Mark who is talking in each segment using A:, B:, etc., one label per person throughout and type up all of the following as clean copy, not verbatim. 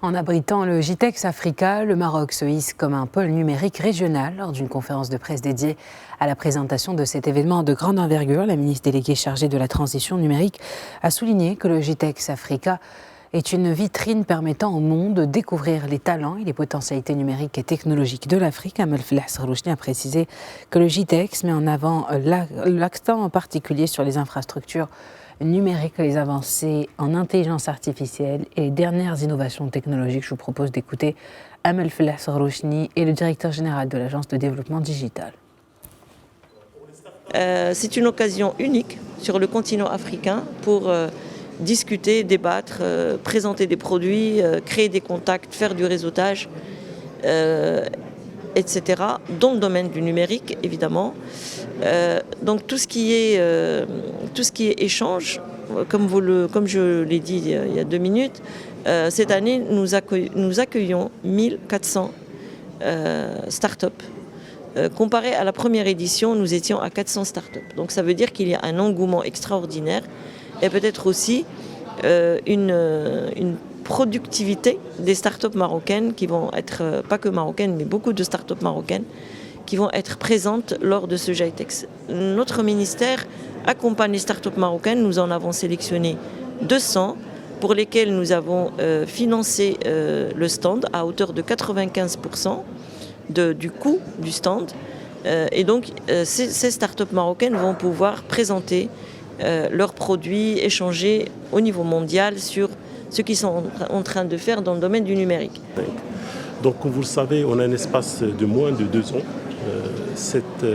A: En abritant le GITEX Africa, le Maroc se hisse comme un pôle numérique régional. Lors d'une conférence de presse dédiée à la présentation de cet événement de grande envergure, la ministre déléguée chargée de la transition numérique a souligné que le GITEX Africa est une vitrine permettant au monde de découvrir les talents et les potentialités numériques et technologiques de l'Afrique. Amel Fellah Serrouchni a précisé que le GITEX met en avant l'accent en particulier sur les infrastructures numériques, les avancées en intelligence artificielle et les dernières innovations technologiques. Je vous propose d'écouter Amel Fellah Serrouchni et le directeur général de l'Agence de développement digital.
B: C'est une occasion unique sur le continent africain pour discuter, débattre, présenter des produits, créer des contacts, faire du réseautage, etc. dans le domaine du numérique, évidemment. Donc tout ce qui est échange, comme je l'ai dit il y a 2 minutes, cette année nous accueillons 1400 startups. Comparé à la première édition, nous étions à 400 startups. Donc ça veut dire qu'il y a un engouement extraordinaire et peut-être aussi une productivité des startups marocaines qui vont être, pas que marocaines, mais beaucoup de startups marocaines qui vont être présentes lors de ce GITEX. Notre ministère accompagne les startups marocaines. Nous en avons sélectionné 200 pour lesquels nous avons financé le stand à hauteur de 95% du coût du stand. Et donc ces startups marocaines vont pouvoir présenter leurs produits, échanger au niveau mondial sur ce qu'ils sont en train de faire dans le domaine du numérique.
C: Donc comme vous le savez, on a un espace de moins de 2 ans. Cette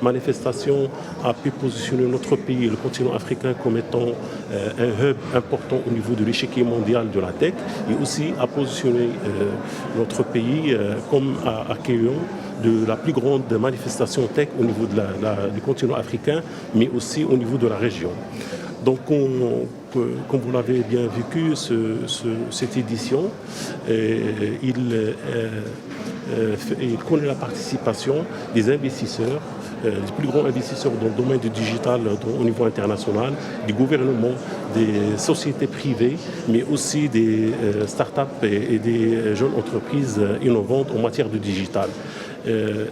C: manifestation a pu positionner notre pays, le continent africain, comme étant un hub important au niveau de l'échiquier mondial de la tech, et aussi a positionné notre pays comme accueillant de la plus grande manifestation tech au niveau du continent africain, mais aussi au niveau de la région. Donc, comme vous l'avez bien vécu, cette édition, il connaît la participation des investisseurs, les plus grands investisseurs dans le domaine du digital au niveau international, du gouvernement, des sociétés privées, mais aussi des startups et des jeunes entreprises innovantes en matière de digital.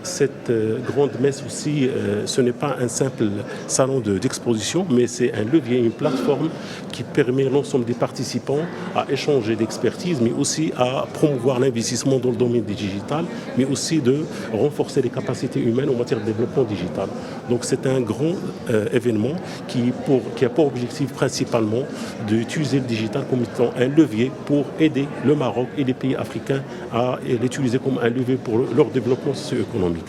C: Cette grande messe aussi, ce n'est pas un simple salon d'exposition, mais c'est un levier, une plateforme qui permet à l'ensemble des participants à échanger d'expertise, mais aussi à promouvoir l'investissement dans le domaine digital, mais aussi de renforcer les capacités humaines en matière de développement digital. Donc c'est un grand événement qui a pour objectif principalement d'utiliser le digital comme étant un levier pour aider le Maroc et les pays africains à l'utiliser comme un levier pour leur développement socio-économique.